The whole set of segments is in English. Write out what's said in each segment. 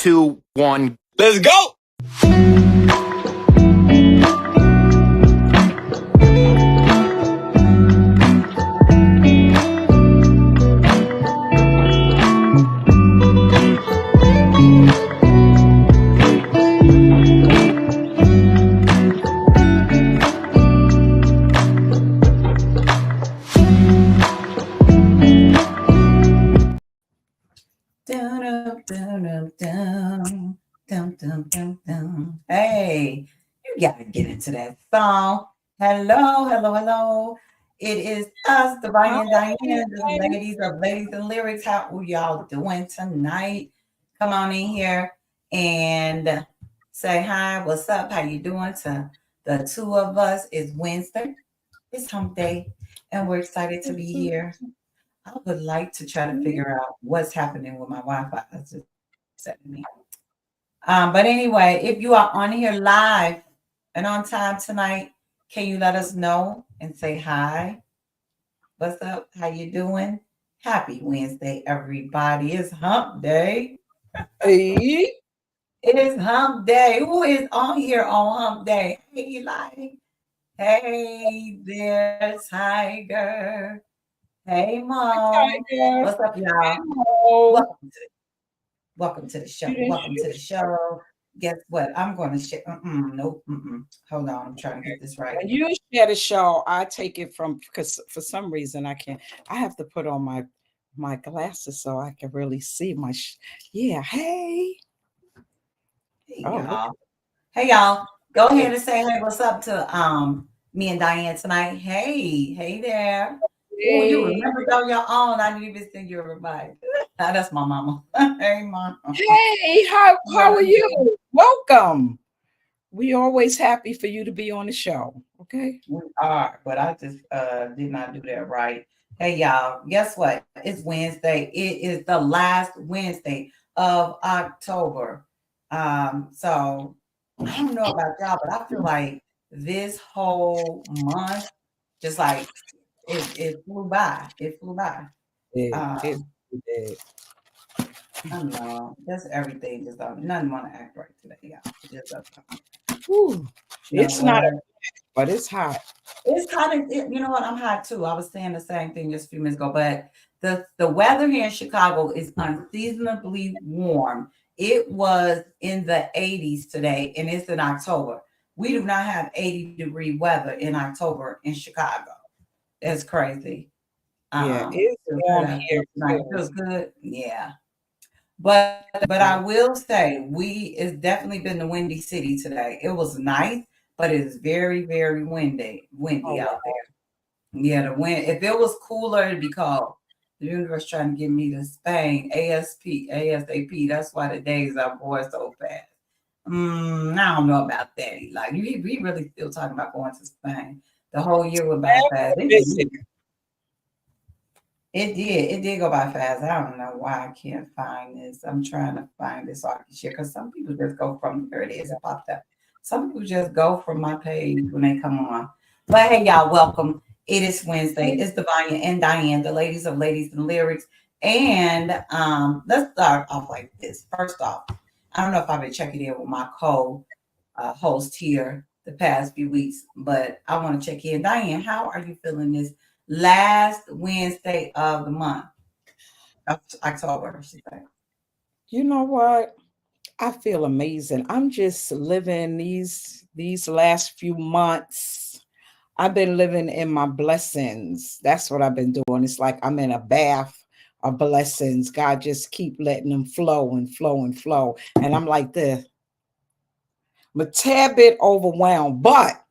2, 1, let's go! Hey, you gotta get into that song. Hello. It is us, Divine Hi, and Diane, the everybody. ladies and lyrics. How are y'all doing tonight? Come on in here and say hi. What's up? How you doing? To the two of us, it's Wednesday. It's Hump Day, and we're excited to be here. I would like to try to figure out what's happening with my Wi-Fi. It's just upsetting me. But anyway, if you are on here live and on time tonight, can you let us know and say hi? What's up? How you doing? Happy Wednesday, everybody. It's Hump Day. Hey, It is Hump Day. Who is on here on Hump Day? Hey, Eli. Hey there, Tiger. Hey, Mo. Tiger. What's up, y'all? Hello. Welcome to Welcome to the show. You didn't Welcome to shoot. the show. Guess what? I'm going to share. Nope. Hold on. I'm trying to get this right. When you share the show, I take it from because for some reason I can't. I have to put on my glasses so I can really see my. Yeah. Hey. Hey, Oh, look y'all. Hey, y'all. Go at ahead it. and say hey. What's up to me and Diane tonight? Hey there. Oh, you Hey. remember on your own. I didn't even send you a reminder. That's my mama. Hey, mom. Hey. How are you? Welcome. We always happy for you to be on the show. Okay. We are, but I just did not do that right. Hey y'all, guess what? It's Wednesday. It is the last Wednesday of October. So I don't know about y'all, but I feel like this whole month just like it flew by. It flew by. It Um, did. I don't know. Just everything just don't nothing want to act right today, y'all. It just doesn't. Whew. You know It's not, what? but it's hot. It's kind of, you know what? I'm hot too. I was saying the same thing just a few minutes ago, but the weather here in Chicago is unseasonably warm. It was in the 80s today, and it's in October. We do not have 80-degree weather in October in Chicago. It's crazy. Yeah, it's Feels good warm out here there tonight. too. Feels good. Yeah. But I will say it's definitely been the windy city today. It was nice, but it's very, very windy Oh, out there. Yeah, the wind. If it was cooler, it'd be cold. The universe trying to get me to Spain ASAP. That's why the days are going so fast. I don't know about that. Like we really still talking about going to Spain. The whole year went by fast. It visit. did. It did go by fast. I don't know why I can't find this. I'm trying to find this so I can share because some people just go from there it is. It popped up. Some people just go from my page when they come on. But hey, y'all, welcome. It is Wednesday. It's Divine and Diane, the ladies of Ladies and Lyrics. And let's start off like this. First off, I don't know if I've been checking in with my co-host here the past few weeks, but I want to check in. Diane, how are you feeling this last Wednesday of the month of October, I should say? You know what? I feel amazing. I'm just living these last few months. I've been living in my blessings. That's what I've been doing. It's like I'm in a bath of blessings. God just keep letting them flow and flow and flow. And I'm like this. I'm a tad bit overwhelmed, but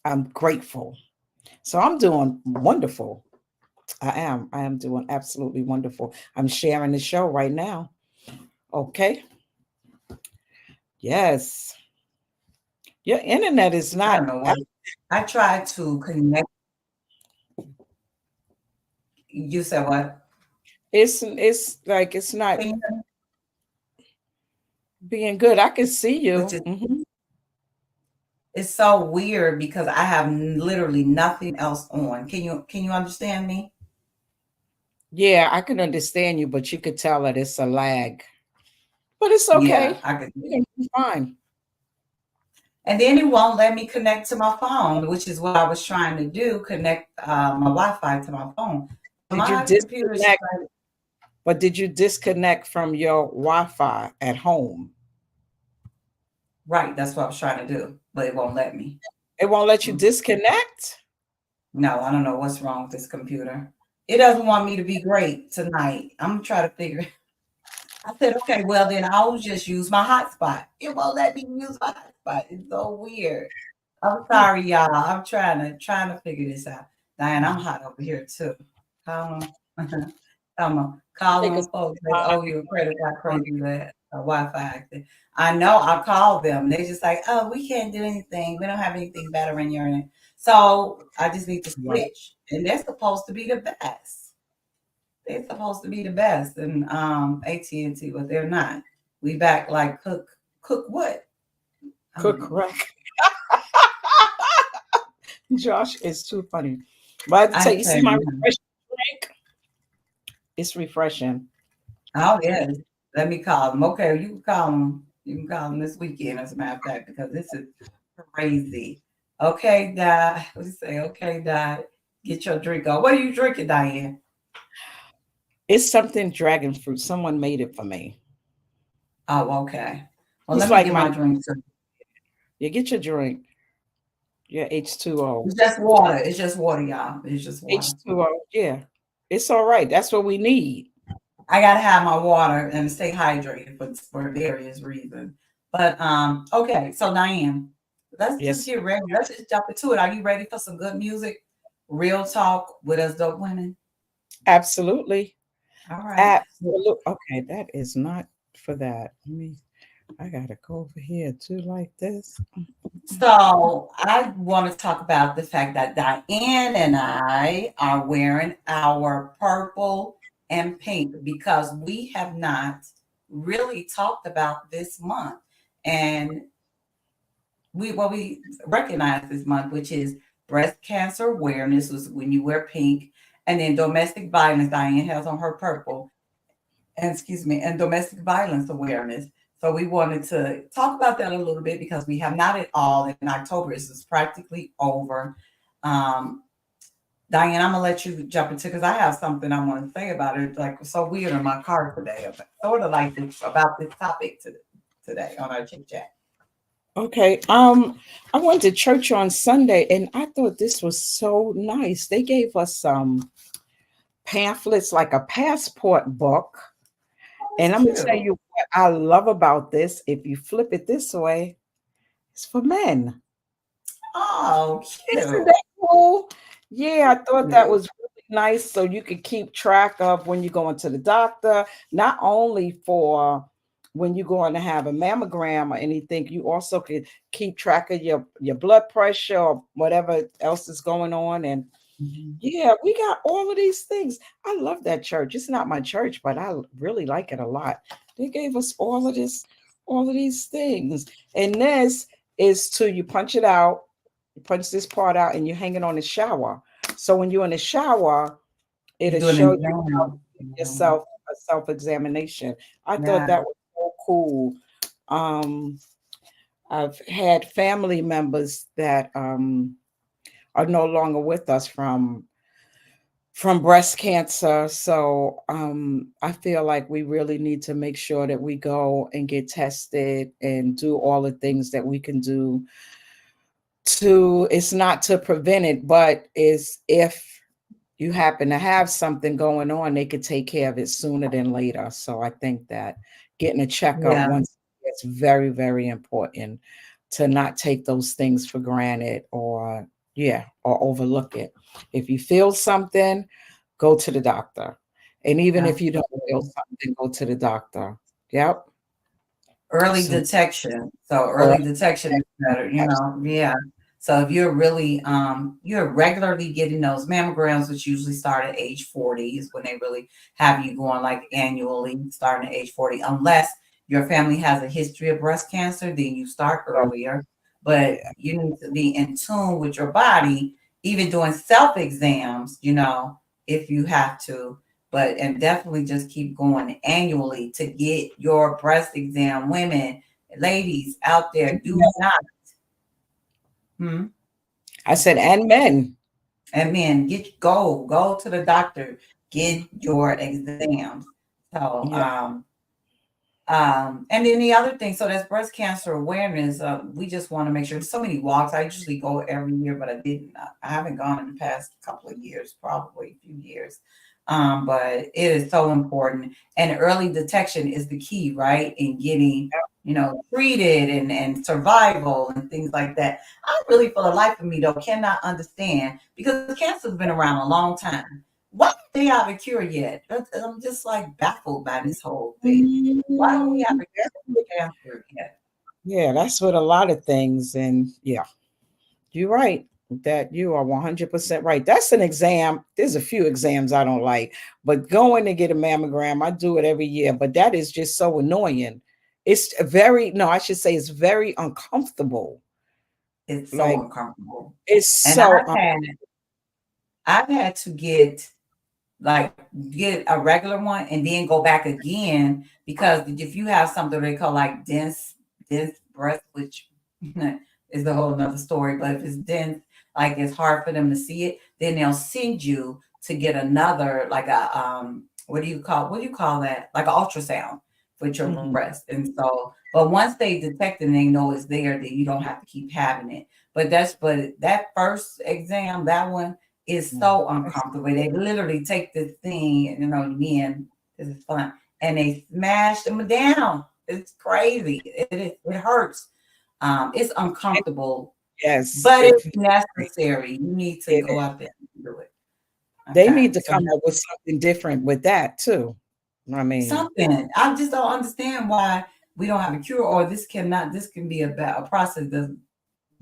I'm grateful. So I'm doing wonderful. I am. I am doing absolutely wonderful. I'm sharing the show right now. Okay. Yes. Your internet is I not. don't know what. I tried to connect. You said what? It's like it's not Can you hear me? being good. I can see Which you. is it's so weird because I have literally nothing else on. Can you understand me? Yeah, I can understand you, but you could tell that it's a lag. But it's Yeah, okay. I could. You're gonna be fine. And then it won't let me connect to my phone, which is what I was trying to do, connect my Wi-Fi to my phone. Did you My computer is disconnect? But did you disconnect from your Wi-Fi at home? right. That's what I was trying to do, but it won't let me. It won't let you Mm. disconnect? No, I don't know what's wrong with this computer. It doesn't want me to be great tonight. I'm trying to figure. I said, okay, well then I'll just use my hotspot. It won't let me use my hotspot. It's so weird. I'm sorry, y'all. I'm trying to figure this out. Diane, I'm hot over here too. Call them, call Take a them folks. They owe you a credit card crazy that Wi-Fi acting. I know. I called them. They just like, oh, we can't do anything. We don't have anything better in your end. So I just need to right. switch, and they're supposed to be the best. They're supposed to be the best, and AT&T, but they're not. We back like cook what? I don't Cook know. right. Josh is too funny. But I have to tell I you, you tell see my you. refreshing drink? It's refreshing. Oh yeah, let me call them. Okay, you can call them. You can call them this weekend, as a matter of fact, because this is crazy. Okay, Di. What do you say? Okay, Di. Get your drink on. What are you drinking, Diane? It's something dragon fruit. Someone made it for me. Oh, okay. Well, It's let me like get my my drink too. you get your drink, your H2O. It's just water. It's just water, y'all. It's just water. H2O, yeah. It's all right. That's what we need. I gotta have my water and stay hydrated for various reasons. But okay. So Diane, let's just Yes, get ready. Let's just jump into it. Are you ready for some good music? Real talk with us dope women. absolutely. All right. Absolutely. Okay, that is not for that. I gotta go over here too like this. So I want to talk about the fact that Diane and I are wearing our purple and pink because we have not really talked about this month. And we recognize this month, which is breast cancer awareness, was when you wear pink, and then domestic violence. Diane has on her purple, and excuse me, and domestic violence awareness. So we wanted to talk about that a little bit because we have not at all in October. This is practically over. Um, Diane, I'm gonna let you jump into because I have something I want to say about it. Like so weird in my car today, sort of like this about this topic today on our chit chat. Okay. I went to church on Sunday and I thought this was so nice. They gave us some pamphlets like a passport book. Oh, And that's I'm gonna tell cute. you what I love about this. If you flip it this way, it's for men. Oh, Isn't cute. that cool? Yeah, I thought that Cute. was really nice. So you could keep track of when you're going to the doctor, not only for when you're going to have a mammogram or anything, you also could keep track of your blood pressure or whatever else is going on. And Mhm. yeah, we got all of these things. I love that church. It's not my church, but I really like it a lot. They gave us all of these things. And this is to you punch it out, you punch this part out, and you hang it on the shower. So when you're in the shower, You it'll do an show you how to exam. do Mhm. yourself a self-examination. I thought Yeah. that was so cool. Um, I've had family members that are no longer with us from breast cancer. So I feel like we really need to make sure that we go and get tested and do all the things that we can do to, it's not to prevent it, but is if you happen to have something going on, they could take care of it sooner than later. So I think that getting a checkup Yeah. once it's very, very important to not take those things for granted or yeah, or overlook it. If you feel something, go to the doctor. And even if you don't feel Absolutely. something, go to the doctor. Yep. Early So detection. So or early detection is better, yeah. So if you're really you're regularly getting those mammograms, which usually start at age 40 is when they really have you going like annually starting at age 40, unless your family has a history of breast cancer, then you start earlier. But yeah. you need to be in tune with your body, even doing self exams, if you have to. but and definitely just keep going annually to get your breast exam. Women, ladies out there, do not. Hmm? I said, and men. And men, go to the doctor, get your exams. So Yeah. and then the other thing, so that's breast cancer awareness. We just want to make sure. There's so many walks. I usually go every year, but I didn't. I haven't gone in the past couple of years, probably a few years. But it is so important, and early detection is the key, right? In getting treated and survival and things like that. I really, for the life of me, though, cannot understand because cancer's been around a long time. Why don't they have a cure yet? I'm just like baffled by this whole thing. Why don't we have Mm, a cure for cancer yet? yeah, that's what a lot of things. And yeah, you're right. That you are 100% right. That's an exam. There's a few exams I don't like, but going to get a mammogram, I do it every year. But that is just so annoying. It's very, no, I should say it's very uncomfortable. It's so Like uncomfortable. it's And so I've had to like get a regular one and then go back again because if you have something they call like dense breast, which is a whole nother story, but if it's dense, like it's hard for them to see it, then they'll send you to get another like a what do you call that? Like an ultrasound with your mhm, breast. And so, but once they detect it and they know it's there, then you don't have to keep having it. But that first exam, that one is yeah. so uncomfortable. They literally take this thing, men, this is fun, and they smash them down. It's crazy. It hurts. It's uncomfortable, Yes, but it's necessary. You need to it go is. out there and do it. They Okay. need to So come up with something different with that too. I mean, something. I just don't understand why we don't have a cure, or this can be a process that's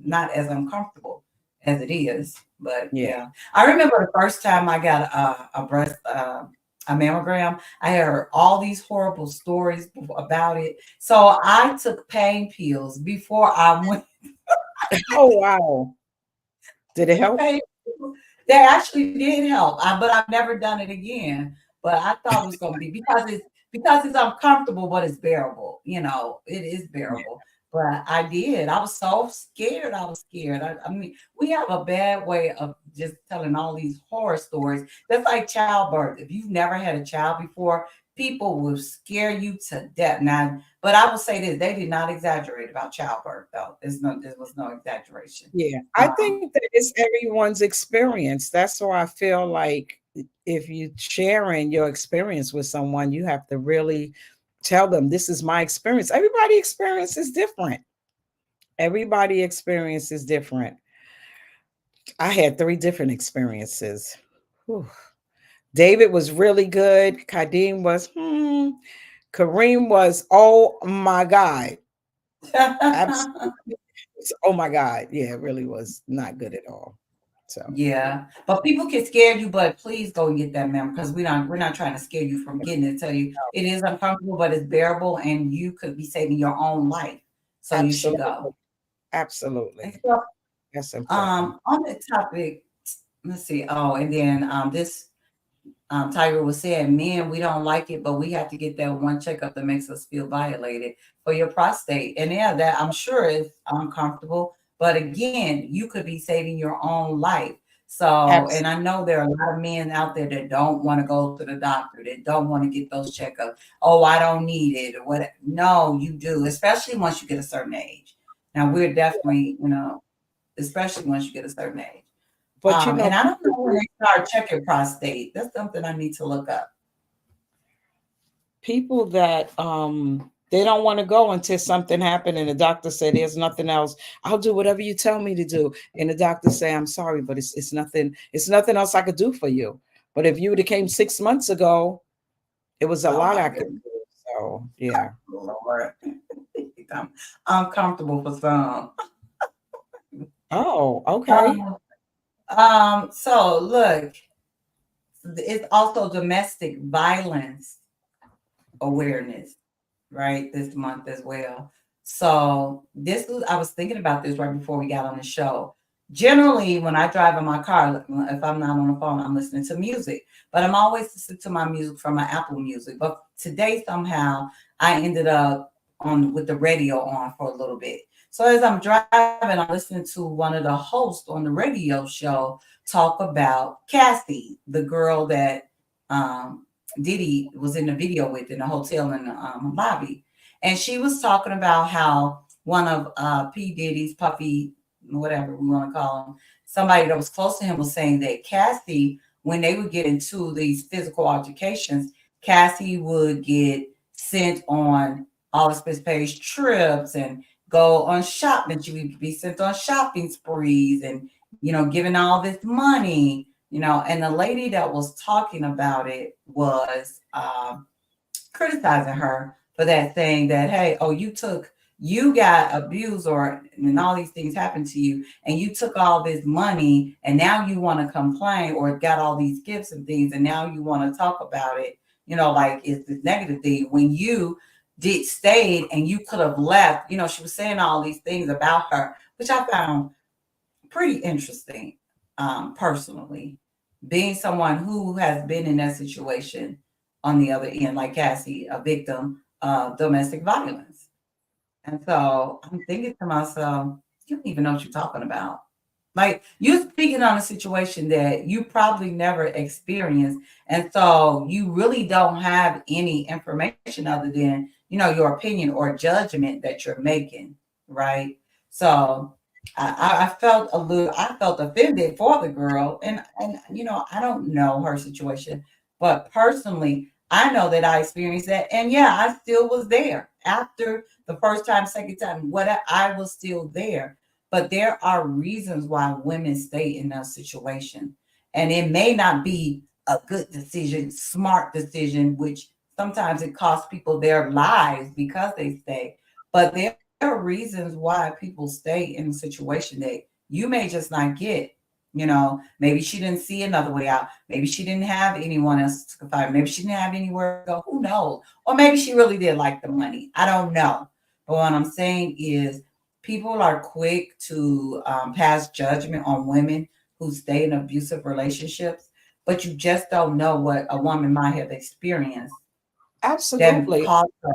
not as uncomfortable as it is. But yeah. yeah, I remember the first time I got a mammogram. I heard all these horrible stories about it, so I took pain pills before I went. Oh wow. Did it help? Pain pills. They actually did help, but I've never done it again. But I thought it was going to be because it's uncomfortable, but it's bearable. It is Yeah. bearable. But I did. I was so scared. I was scared. I mean, we have a bad way of just telling all these horror stories. That's like childbirth. If you've never had a child before, people will scare you to death. Now, but I will say this: they did not exaggerate about childbirth, though. There was no exaggeration. Yeah. I Um, think that it's everyone's experience. That's why I feel like if you sharing your experience with someone, you have to really tell them this is my experience. Everybody experience is different. Everybody experience is different. I had 3 different experiences. Whew. David was really good. Kadeem was, Kareem was, oh my God. Absolutely. Oh my God. Yeah, it really was not good at all. So, yeah. Yeah, but people can scare you, but please go and get that member because we're not trying to scare you from getting it. Tell you it is uncomfortable, but it's bearable, and you could be saving your own life. So you should Absolutely. go. And Absolutely. so, That's important. on the topic, let's see. Oh, and then this Tiger was saying, men, we don't like it, but we have to get that one checkup that makes us feel violated for your prostate. And yeah, that I'm sure is uncomfortable. But again, you could be saving your own life. So, and Absolutely. I know there are a lot of men out there that don't want to go to the doctor, that don't want to get those checkups. Oh, I don't need it or what. No, you do, especially once you get a certain age. Now, we're definitely, especially once you get a certain age. But And I don't know when people, they start checking prostate. That's something I need to look up. people that they don't want to go until something happened and the doctor said there's nothing else. I'll do whatever you tell me to do. And the doctor say, I'm sorry, but it's nothing else I could do for you. But if you would have came 6 months ago, it was a Oh lot my I could goodness, do. So yeah. Lord. I'm uncomfortable for some. Oh, okay. Um, so look, it's also domestic violence awareness, right? This month as well. So I was thinking about this right before we got on the show. Generally, when I drive in my car, if I'm not on the phone, I'm listening to music. But I'm always listening to my music from my Apple Music. But today, somehow, I ended up on with the radio on for a little bit. So as I'm driving, I'm listening to one of the hosts on the radio show talk about Cassie, the girl that um, Diddy was in the video with in the hotel in the lobby, and she was talking about how one of P Diddy's puppy, whatever we want to call him, somebody that was close to him was saying that Cassie, when they would get into these physical altercations, Cassie would get sent on all expense paid trips and go on shopping. She would be sent on shopping sprees and, giving all this money, and the lady that was talking about it was criticizing her for that, saying that, hey, oh, you got abused or and all these things happened to you, and you took all this money, and now you want to complain or got all these gifts and things, and now you want to talk about it, like it's this negative thing when you did stayed and you could have left. She was saying all these things about her, which I found pretty interesting, personally, being someone who has been in that situation on the other end, like Cassie, a victim of domestic violence. And so I'm thinking to myself, you don't even know what you're talking about. Like you're speaking on a situation that you probably never experienced. And so you really don't have any information other than, your opinion or judgment that you're making. Right. So I felt I felt offended for the girl. And I don't know her situation, but personally, I know that I experienced that. And yeah, I still was there after the first time, second time, what I was still there. But there are reasons why women stay in that situation. And it may not be a good decision, smart decision, which sometimes it costs people their lives because they stay. But there are reasons why people stay in a situation that you may just not get. Maybe she didn't see another way out. Maybe she didn't have anyone else to confide. Maybe she didn't have anywhere to go. Who knows? Or maybe she really did like the money. I don't know. But what I'm saying is, people are quick to pass judgment on women who stay in abusive relationships, but you just don't know what a woman might have experienced that Absolutely. caused her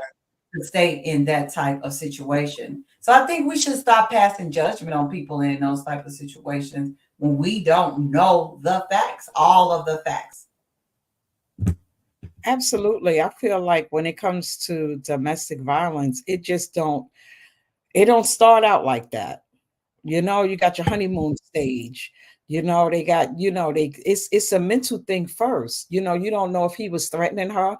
to stay in that type of situation. So I think we should stop passing judgment on people in those type of situations when we don't know the facts, all of the facts. Absolutely. I feel like when it comes to domestic violence, it don't start out like that. You got your honeymoon stage. They got, it's a mental thing first. You don't know if he was threatening her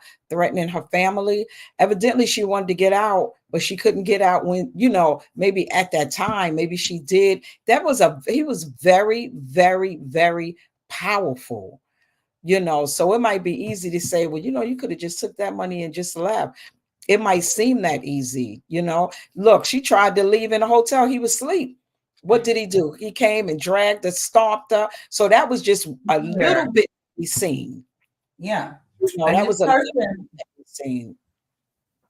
family. Evidently she wanted to get out, but she couldn't get out when, maybe at that time, maybe she did. He was very, very, very powerful. So it might be easy to say, well, you could have just took that money and just left. It might seem that easy. Look, she tried to leave in a hotel. He was asleep. What did he do? He came and dragged her, stomped her. So that was just a little Here, bit seen. yeah. And That this was a little person, bit seen.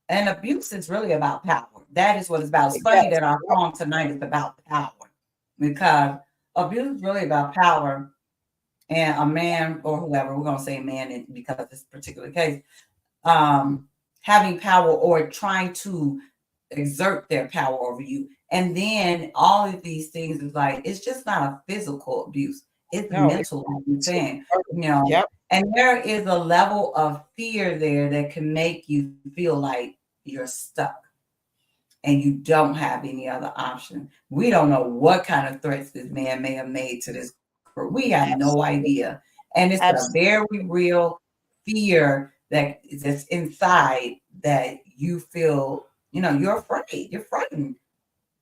and abuse is really about power. That is what it's about. It's funny Yes. that our song tonight is about power because abuse is really about power. And a man or whoever, we're going to say man because of this particular case, um, having power or trying to exert their power over you. And then all of these things is like, it's just not a physical abuse. It's No, it's mental, like you're saying, yep. and there is a level of fear there that can make you feel like you're stuck and you don't have any other option. We don't know what kind of threats this man may have made to this girl. We have no Absolutely. idea. And it's a Absolutely. very real fear that's inside that you feel, you're afraid, you're frightened.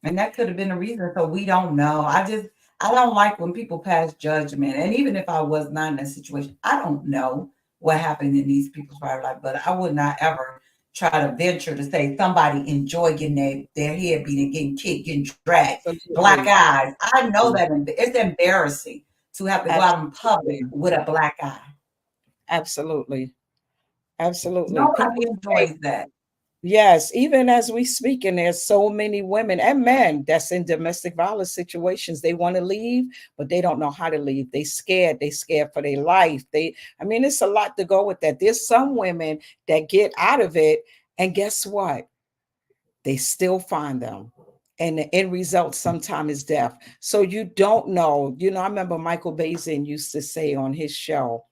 And that could have been a reason. So we don't know. I don't like when people pass judgment. And even if I was not in that situation, I don't know what happened in these people's private life, but I would not ever try to venture to say somebody enjoy getting their head beat and getting kicked, getting dragged, black Absolutely. eyes. I know that it's embarrassing to have to go out in public Absolutely. with a black eye. Absolutely. Absolutely. People Nobody say, enjoys that. Yes, even as we speak, and there's so many women and men that's in domestic violence situations. They want to leave, but they don't know how to leave. They scared. They scared for their life. I mean, it's a lot to go with that. There's some women that get out of it, and guess what? They still find them. And the end result sometimes is death. So you don't know. I remember Michael Bazin used to say on his show,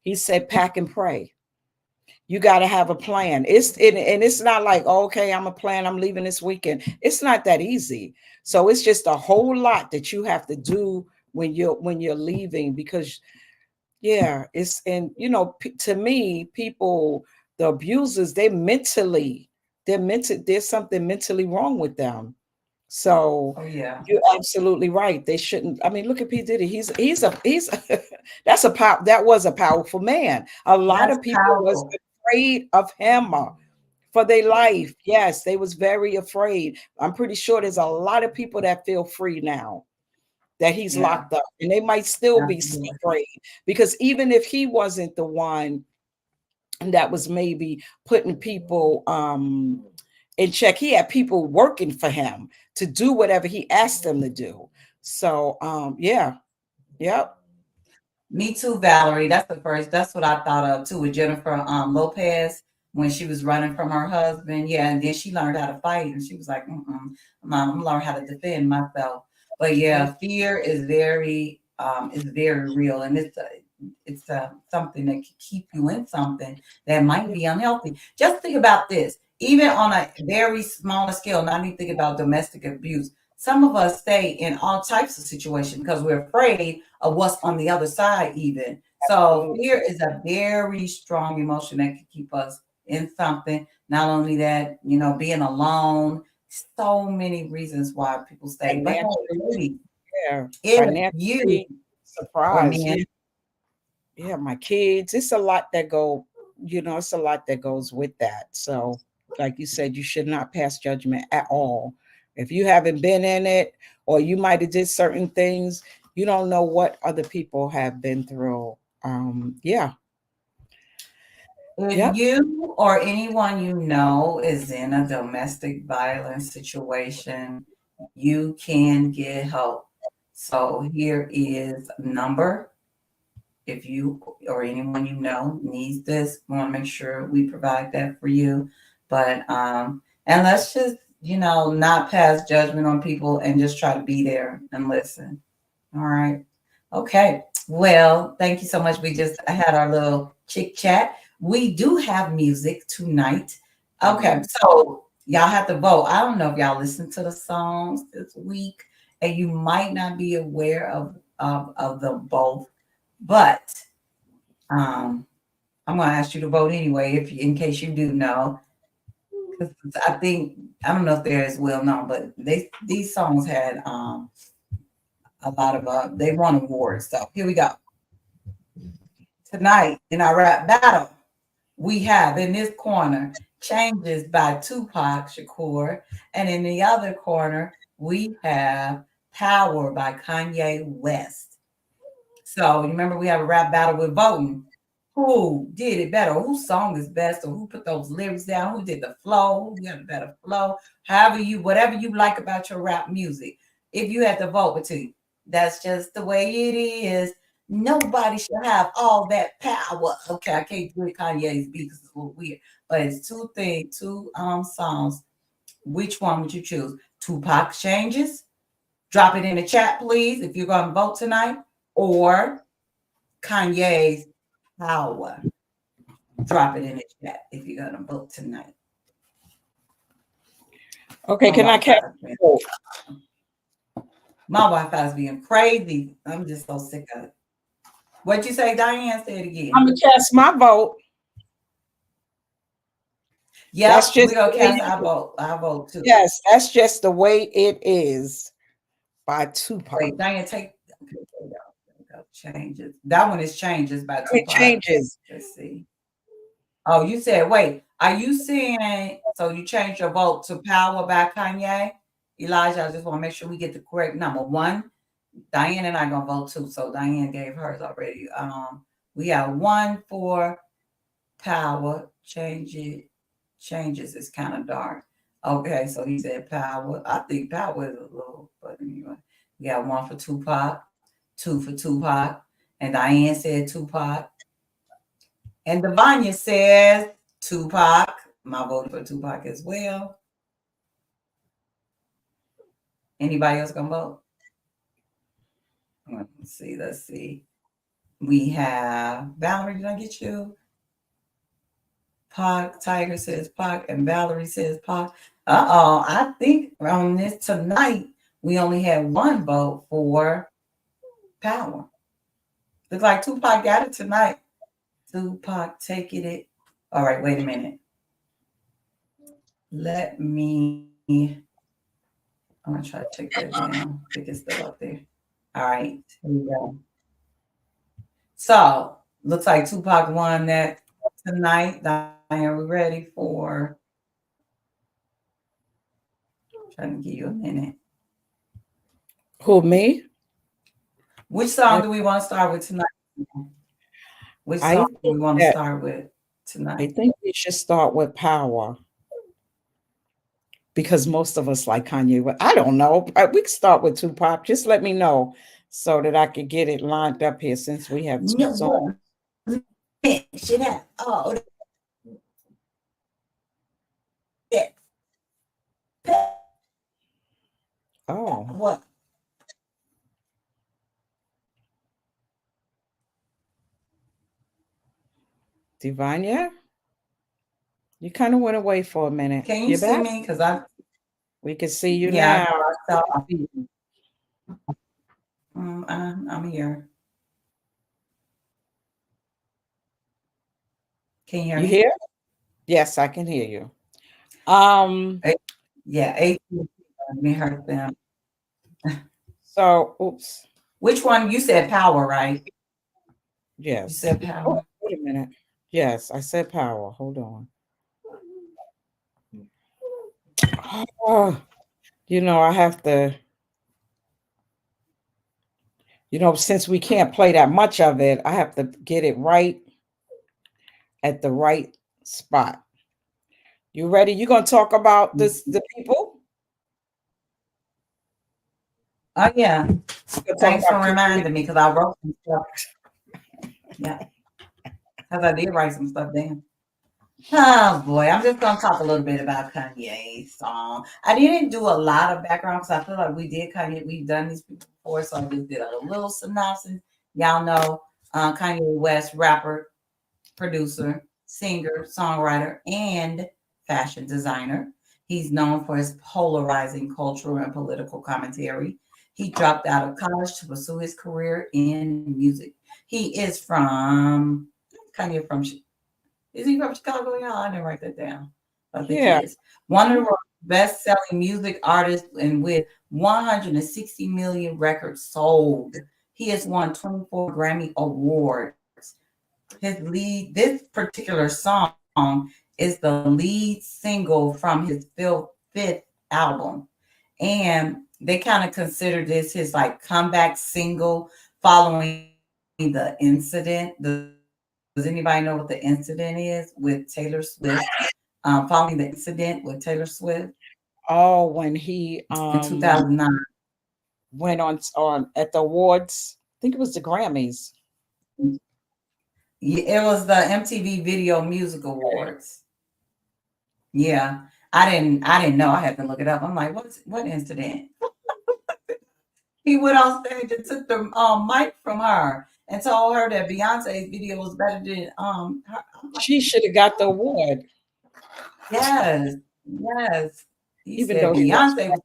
he said, pack and pray. You got to have a plan. And it's not like, oh, okay, I'm a plan, I'm leaving this weekend. It's not that easy. So it's just a whole lot that you have to do when you're leaving, because yeah, it's, and to me, people, the abusers, there's something mentally wrong with them. So Oh yeah, you're absolutely right. They shouldn't. I mean, look at P. Diddy. He's that was a powerful man. A lot that's of people was powerful. afraid of him for their life. Yes, they was very afraid. I'm pretty sure there's a lot of people that feel free now that he's Yeah, locked up, and they might still be absolutely. afraid, because even if he wasn't the one that was maybe putting people in check, he had people working for him to do whatever he asked them to do. So yeah, yep. Me too, Valerie. That's what I thought of too with Jennifer Lopez when she was running from her husband. Yeah, and then she learned how to fight, and she was like, I'm gonna learn how to defend myself. But yeah, fear is very real, and it's something that can keep you in something that might be unhealthy. Just think about this, even on a very smaller scale. Not even think about domestic abuse. Some of us stay in all types of situations because we're afraid of what's on the other side, even. So Absolutely. fear is a very strong emotion that can keep us in something. Not only that, being alone, so many reasons why people stay. But hey, Financially, ladies, yeah, if you financially, or surprise, yeah. men, Yeah, my kids, it's a lot that it's a lot that goes with that. So like you said, you should not pass judgment at all. If you haven't been in it, or you might have did certain things, you don't know what other people have been through. Yeah. if Yep. you or anyone you know is in a domestic violence situation, you can get help. So here is a number. If you or anyone you know needs this, we want to make sure we provide that for you. But and let's just not pass judgment on people and just try to be there and listen. All right. Okay. Well, thank you so much. We just had our little chit chat. We do have music tonight. Okay. So y'all have to vote. I don't know if y'all listen to the songs this week, and you might not be aware of them both, but um, I'm going to ask you to vote anyway, if in case you do know, because I don't know if they're as well known, but these songs had a lot of they won awards. So here we go. Tonight in our rap battle, we have in this corner Changes by Tupac Shakur, and in the other corner we have Power by Kanye West. So remember, we have a rap battle with voting. Who did it better? Whose song is best? Or who put those lyrics down? Who did the flow? Who got a better flow? Whatever you like about your rap music. If you had to vote between, that's just the way it is. Nobody should have all that power. Okay, I can't do it Kanye's beat because it's a little weird. But it's two songs. Which one would you choose? Tupac Changes. Drop it in the chat, please, if you're going to vote tonight, or Kanye's Power. Drop it in the chat if you're going to vote tonight. Okay, My can I catch? Wi-Fi is being, my Wi-Fi is being crazy. I'm just so sick of it. What you say, Diane? Say it I'm again. gonna cast my vote. That's Yep, just we're the gonna way cast it our is. vote. Our vote too. Yes, that's just the way it is by Tupac. Wait, Diane, take. Okay, there we go. Changes. That one is Changes by It Tupac. changes. Let's see. Oh, you said, wait, are you saying, so you changed your vote to Power by Kanye? Elijah, I just want to make sure we get the correct number. One, Diane and I gonna vote too. So Diane gave hers already. We have one for Power, change it, changes. It's kind of dark. Okay, so he said power. I think power is a little, but anyway, we got one for Tupac, two for Tupac, and Diane said Tupac, and Devanya says Tupac. My vote for Tupac as well. Anybody else gonna vote? Let's see. Let's see. We have Valerie. Did I get you? Pac. Tiger says Pac, and Valerie says Pac. I think on this tonight we only had one vote for Power. Looks like Tupac got it tonight. Tupac taking it. All right, wait a minute. Let me. I'm gonna try to take that down. I think it's still up there. All right, here we go. So looks like Tupac won that tonight. Diane, are we ready for? Trying to give you a minute. Who, me? Which song do we want to start with tonight? Which I song do we think want to that start with I tonight? think we should start with Power because most of us like Kanye West. I don't know. We can start with Tupac. Just let me know so that I could get it lined up here since we have two No, songs. should have. Oh, that, Oh, what? Divania, you kind of went away for a minute. Can you You see back? me? Because I, We can see you yeah, now. I saw. I'm here. Can you hear You me? hear? Yes, I can hear you. Um, Eh, Yeah, AT&T, let me hurt them. so oops. Which one? You said Power, right? You Yes. said Oh, Power. wait a minute. Yes, I said Power. Hold on. Oh, I have to, since we can't play that much of it, I have to get it right at the right spot. You ready? You gonna talk about this the people? Oh yeah. You gonna talk Thanks for about Kanye? reminding me because I wrote some stuff. Yeah, because I did write some stuff down. Oh boy, I'm just gonna talk a little bit about Kanye's song. I didn't do a lot of background because I feel like we did Kanye. We've done these before, so I just did a little synopsis. Y'all know Kanye West, rapper, producer, singer, songwriter, and fashion designer. He's known for his polarizing cultural and political commentary. He dropped out of college to pursue his career in music. He is from Kanye from is he from Chicago? Yeah, I didn't write that down. I think Yeah. he is. One of the best-selling music artists and with 160 million records sold. He has won 24 Grammy Awards. This particular song is the lead single from his fifth album. And they kind of consider this his like comeback single following the incident. Does anybody know what the incident is with Taylor Swift? Following the incident with Taylor Swift Oh, when he in 2009. went on at the awards, I think it was the Grammys. Yeah, it was the MTV Video Music Awards. Yeah. I didn't know. I had to look it up. I'm like, what incident? He went on stage and took the mic from her and told her that Beyonce's video was better than her. She should have got the award, Yes, yes. He even said though he was. Beyonce was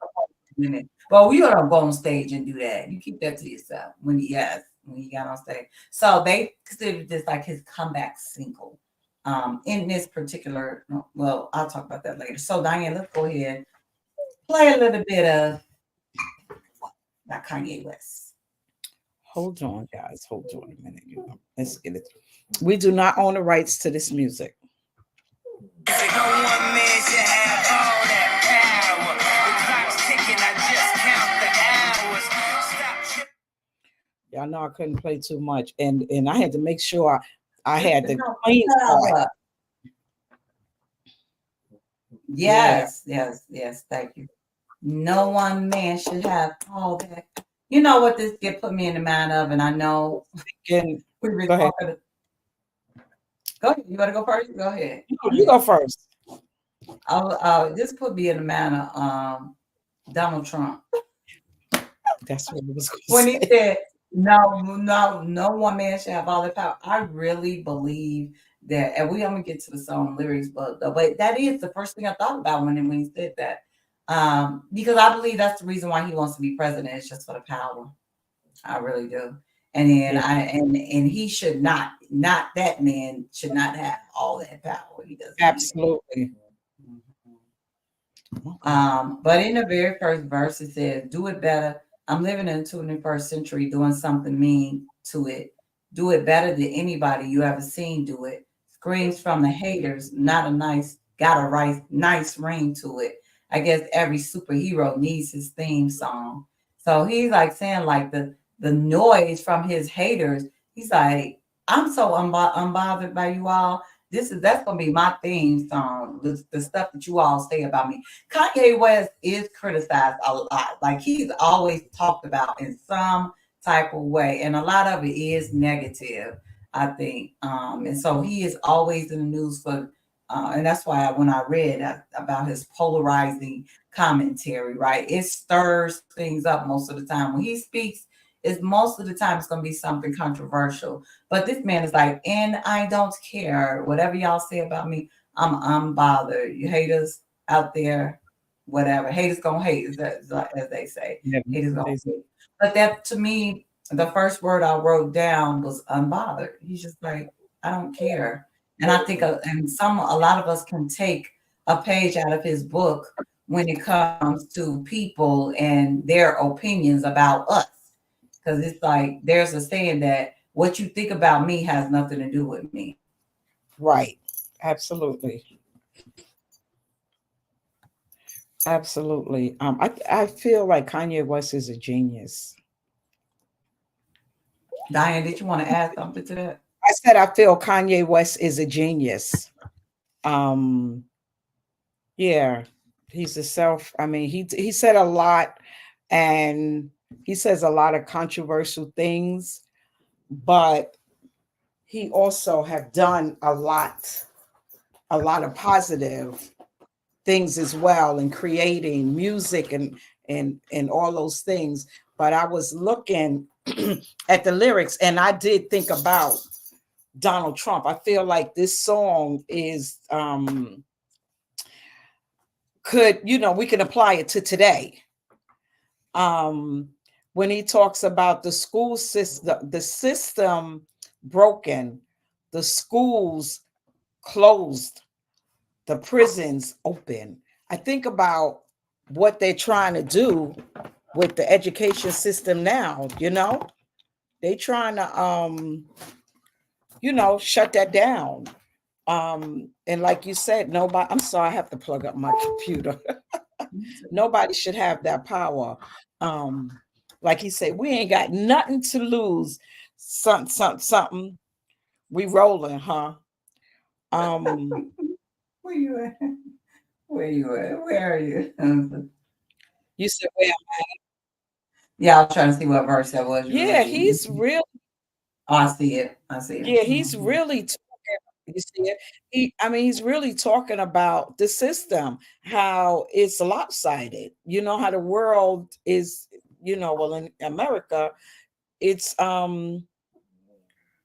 in it. Well, we don't go on stage and do that. You keep that to yourself when he got on stage. So they considered this like his comeback single. In this particular, well, I'll talk about that later. So Diane, let's go ahead play a little bit of that Kanye West. Hold on, guys. Hold on a minute. Let's get it. We do not own the rights to this music. No one man should have all that power. The clock's ticking, I just count the hours. Y'all know I couldn't play too much, and I had to make sure I had the clean part. Yeah. Yes. Thank you. No one man should have all that. You know what this get put me in the mind of, and I know Again, we were go ahead. talking. Go ahead. You want to go first? Go ahead. No, Go you ahead. go first. This put me in the mind of Donald Trump That's what I was going to when he say. said, no one man should have all the power." I really believe that, and we only get to the song lyrics, but that is the first thing I thought about when he said that. Because I believe that's the reason why he wants to be president. It's just for the power. I really do. And then Yeah, and he should not that man should not have all that power. He doesn't need it. absolutely. Mhm. Okay. But in the very first verse, it says, "Do it better. I'm living in the 21st century, doing something mean to it. Do it better than anybody you ever seen do it." Screams from the haters, not a nice, got a right, nice ring to it. I guess every superhero needs his theme song. So he's like saying, like the noise from his haters. He's like, I'm so unbothered by you all. That's gonna be my theme song. The stuff that you all say about me. Kanye West is criticized a lot. Like he's always talked about in some type of way, and a lot of it is negative, I think. And so he is always in the news for, and that's why when I read about his polarizing commentary, right, it stirs things up most of the time. When he speaks, it's most of the time it's going to be something controversial. But this man is like, and I don't care whatever y'all say about me. I'm bothered. You haters out there, whatever. Haters gonna hate, as they say. Yeah, Haters gonna there's- hate. But that to me, the first word I wrote down was unbothered. He's just like, I don't care. And I think, a lot of us can take a page out of his book when it comes to people and their opinions about us. Because it's like there's a saying that what you think about me has nothing to do with me. right. Absolutely. Absolutely. I feel like Kanye West is a genius. Diane, did you want to add something to that? I said I feel Kanye West is a genius. Um, yeah, he's a self. I mean, he said a lot, and he says a lot of controversial things, but he also have done a lot of positive things as well, in creating music and all those things. But I was looking at the lyrics, and I did think about Donald Trump. I feel like this song is could, we can apply it to today. Um when he talks about the school system, the system broken, the schools closed, the prisons open. I think about what they're trying to do with the education system now, They trying to shut that down. And like you said, nobody, I'm sorry, I have to plug up my computer. Nobody should have that power. Um, like he said, we ain't got nothing to lose. Something. We rolling, huh? Um, Where you at? Where you at? Where are you? you said, well, Yeah, I was trying to see what verse that was you were yeah, reading. he's real. Oh, I see it. I see it. Yeah, he's really talking. You see it. I mean, he's really talking about the system, how it's lopsided. You know how the world is. Well, in America, it's um,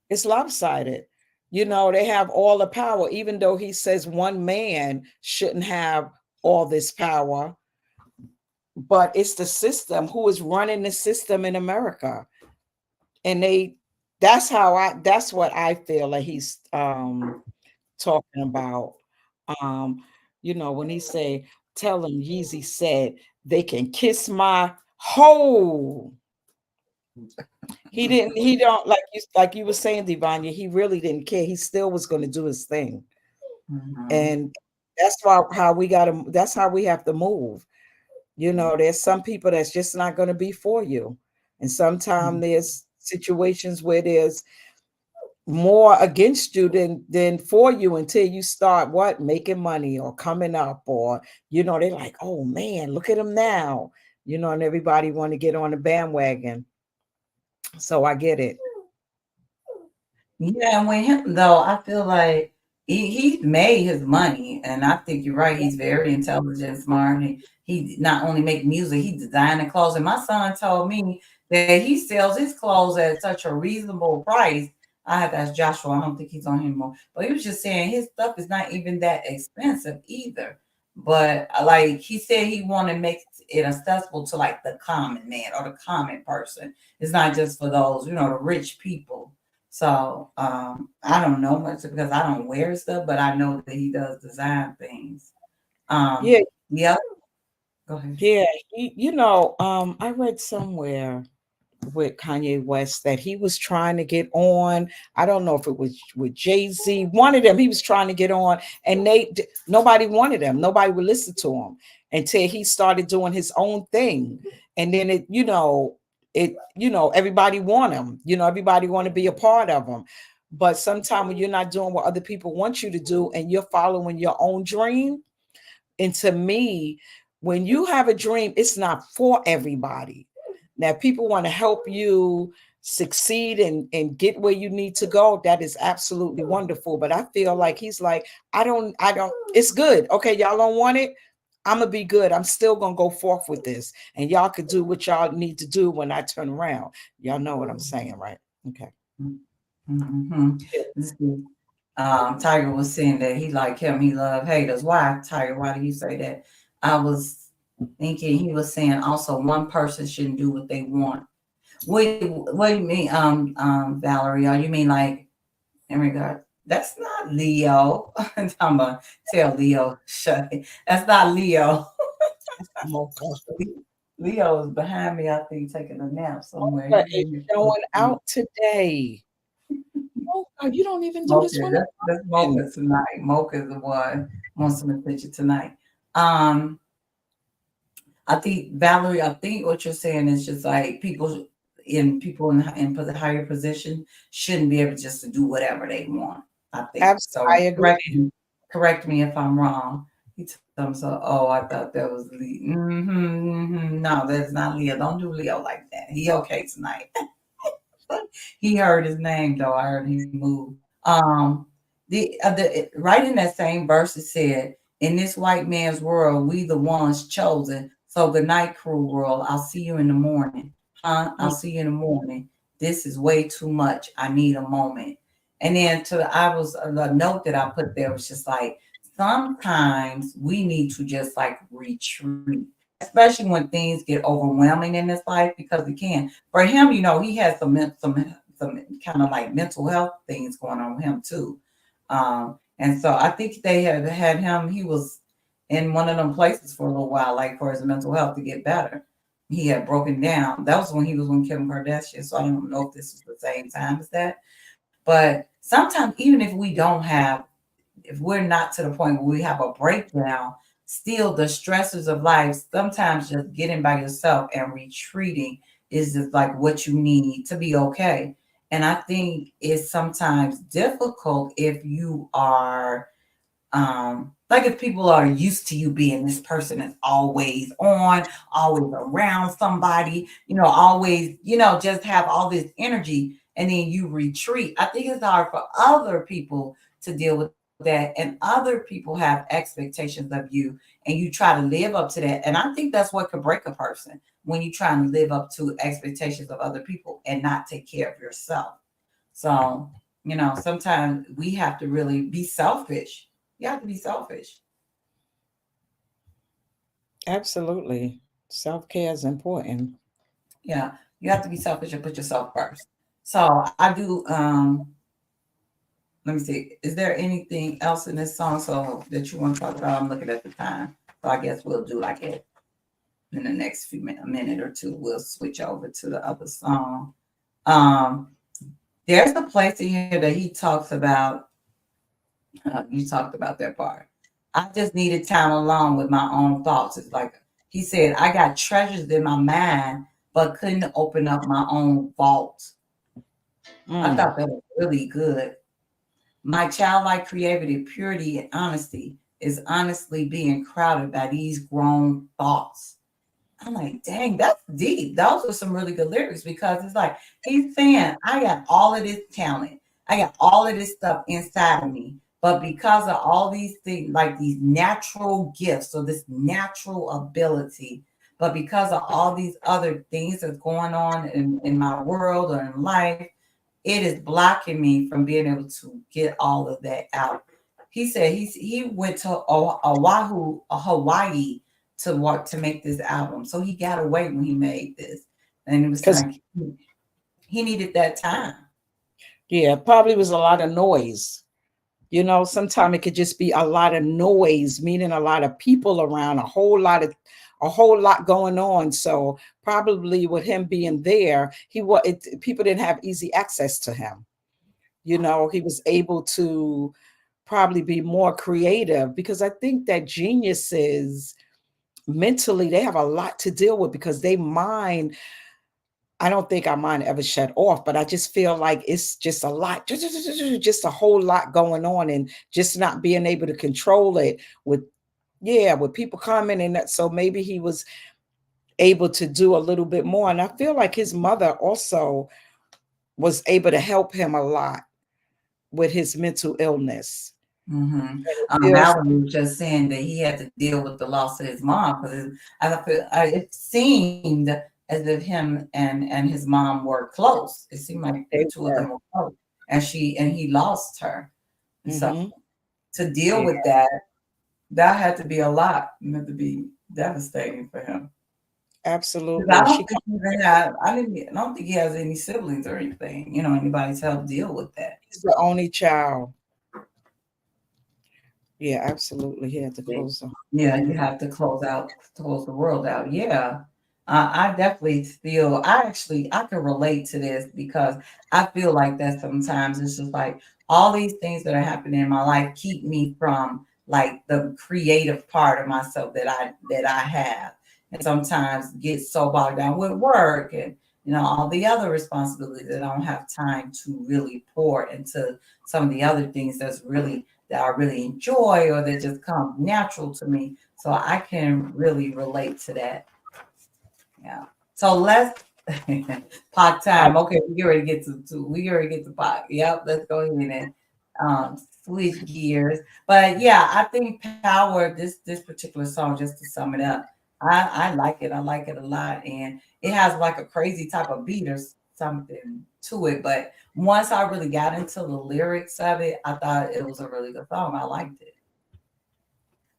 it's lopsided. They have all the power, even though he says one man shouldn't have all this power. But it's the system who is running the system in America, and that's what I feel like he's talking about. Um, when he say, tell him Yeezy said they can kiss my hole. He don't, like you were saying, Divanya, he really didn't care. He still was going to do his thing. Mhm. And that's how we have to move. There's some people that's just not going to be for you. And sometimes there's situations where there's more against you than for you until you start what making money or coming up, or they're like, oh man, look at him now, and everybody want to get on the bandwagon. So I get it. Yeah, and with him though, I feel like he's made his money, and I think you're right. He's very intelligent, smart. He not only make music, he designing clothes. And my son told me that he sells his clothes at such a reasonable price. I had to ask Joshua. I don't think he's on here anymore, but he was just saying his stuff is not even that expensive either. But like he said, he want to make it accessible to like the common man or the common person. It's not just for those, the rich people. So I don't know much because I don't wear stuff, but I know that he does design things. Yeah, Yeah, go ahead. yeah. I read somewhere with Kanye West that he was trying to get on. I don't know if it was with Jay-Z, one of them. He was trying to get on, and nobody wanted him. Nobody would listen to him until he started doing his own thing. And then everybody want him. Everybody want to be a part of him. But sometimes when you're not doing what other people want you to do and you're following your own dream, and to me, when you have a dream, it's not for everybody. Now, people want to help you succeed and get where you need to go. That is absolutely wonderful. But I feel like he's like, I don't, it's good. Okay, y'all don't want it. I'm gonna be good. I'm still gonna go forth with this. And y'all could do what y'all need to do when I turn around. Y'all know what I'm saying, right? Okay. Mm-hmm. Tiger was saying that he like him, he love haters. Why, Tiger? Why do you say that? I was thinking he was saying also one person shouldn't do what they want. What do you mean, Valerie? Or you mean like in regard? That's not Leo. I'm gonna tell Leo, shut it. That's not Leo. Mocha. Leo is behind me, I think, taking a nap somewhere. Mocha is showing out today. Mocha, you don't even do this Mocha, one. that's Mocha tonight. Mocha is the one wants some attention tonight. Um, I think Valerie, I think what you're saying is just like people in the higher position shouldn't be able just to do whatever they want. I think I so. agree. Correct me if I'm wrong. He told me so. Oh, I thought that was Leo. No, that's not Leo. Don't do Leo like that. He okay tonight. He heard his name though. I heard he moved. Um, the right in that same verse it said, "In this white man's world, we the ones chosen. So good night, cruel world. I'll see you in the morning, huh? I'll Mm, see you in the morning. This is way too much. I need a moment." And then I was the note that I put there was just like sometimes we need to just like retreat, especially when things get overwhelming in this life because it can. For him, he has some kind of like mental health things going on with him too. And so I think they had him. He was in one of them places for a little while, like for his mental health to get better. He had broken down. That was when he was with Kim Kardashian. So I don't know if this is the same time as that. But sometimes, even if we're not to the point where we have a breakdown, still the stressors of life, sometimes just getting by yourself and retreating is just like what you need to be okay. And I think it's sometimes difficult if you are like if people are used to you being this person that's always on, always around somebody, always, just have all this energy and then you retreat. I think it's hard for other people to deal with that. And other people have expectations of you and you try to live up to that. And I think that's what could break a person when you're trying to live up to expectations of other people and not take care of yourself. So, sometimes we have to really be selfish. You have to be selfish. absolutely. Self-care is important. Yeah, you have to be selfish and put yourself first. So I do. Let me see. Is there anything else in this song so that you want to talk about? I'm looking at the time, so I guess we'll do like it in the next a minute or two. We'll switch over to the other song. Um, there's a place in here that he talks about. You talked about that part. I just needed time alone with my own thoughts. It's like he said, I got treasures in my mind, but couldn't open up my own vault. I Mm, thought that was really good. My childlike creativity, purity, and honesty is honestly being crowded by these grown thoughts. I'm like, dang, that's deep. Those are some really good lyrics because it's like he's saying, I got all of this talent, I got all of this stuff inside of me, but because of all these things, like these natural gifts or this natural ability, but because of all these other things that's going on in my world or in life, it is blocking me from being able to get all of that out. He said he went to Oahu, Hawaii to work to make this album. So he got away when he made this. And it was Because like he needed that time. yeah, probably was a lot of noise. You know, sometimes it could just be a lot of noise, meaning a lot of people around, a whole lot going on. So probably with him being there, people didn't have easy access to him. You know, he was able to probably be more creative because I think that geniuses mentally they have a lot to deal with because they mind. I don't think our mind ever shut off, but I just feel like it's just a lot, just a whole lot going on, and just not being able to control it with, yeah, with people coming and that. So maybe he was able to do a little bit more, and I feel like his mother also was able to help him a lot with his mental illness. Mm-hmm. And it feels Valerie was just saying that he had to deal with the loss of his mom because it seemed as if him and his mom were close. It seemed like the they two of them were. were close, and he lost her. And so Hmm. to deal Yeah, with that, that had to be a lot. It had to be devastating for him. 'Cause absolutely. I And don't she think he even had. I don't think he has any siblings or anything. Anybody to help deal with that. is the only child. Yeah, absolutely. He had to See? close the Yeah, you family. have to close the world out. Yeah. I definitely feel I can relate to this because I feel like that sometimes it's just like all these things that are happening in my life keep me from like the creative part of myself that I have. And sometimes get so bogged down with work and all the other responsibilities that I don't have time to really pour into some of the other things that I really enjoy or that just come natural to me. So I can really relate to that. Yeah. So let's pot I, time. Okay, we get ready to get to pot. Yep, let's go ahead and switch gears. But yeah, I think power, this particular song, just to sum it up, I like it. I like it a lot. And it has like a crazy type of beat or something to it. But once I really got into the lyrics of it, I thought it was a really good song. I liked it.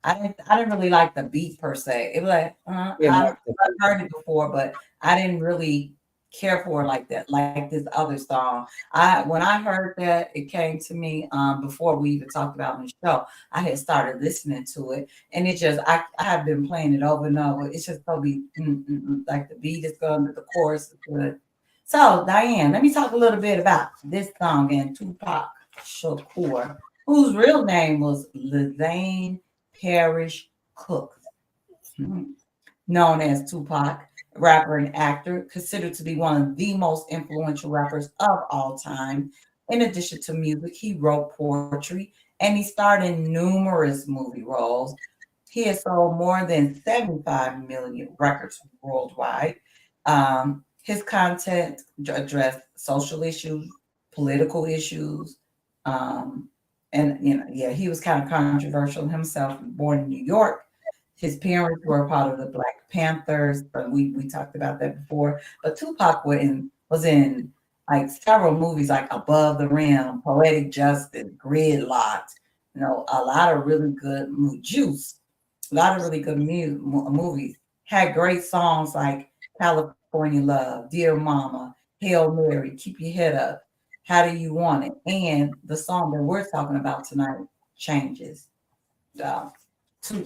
I didn't really like the beat per se. It was like didn't like I've heard it before, but I didn't really care for it like that, like this other song. I When I heard that, it came to me before we even talked about it on the show. I had started listening to it, and it just I have been playing it over and over. It's just so like the beat is good, the chorus is good. So Diane, let me talk a little bit about this song and Tupac Shakur, whose real name was Lizane Parrish Cook, mhm, known as Tupac, rapper and actor, considered to be one of the most influential rappers of all time. In addition to music, he wrote poetry and he starred in numerous movie roles. He has sold more than 75 million records worldwide. His content addressed social issues, political issues, um, and yeah, he was kind of controversial himself. Born in New York, his parents were a part of the Black Panthers, but we talked about that before. But Tupac was in like several movies like Above the Rim, Poetic Justice, Gridlocked. A lot of really good Juice, a lot of really good movies. Had great songs like California Love, Dear Mama, Hail Mary, Keep Your Head Up, How Do You Want It, and the song that we're talking about tonight, Changes. So,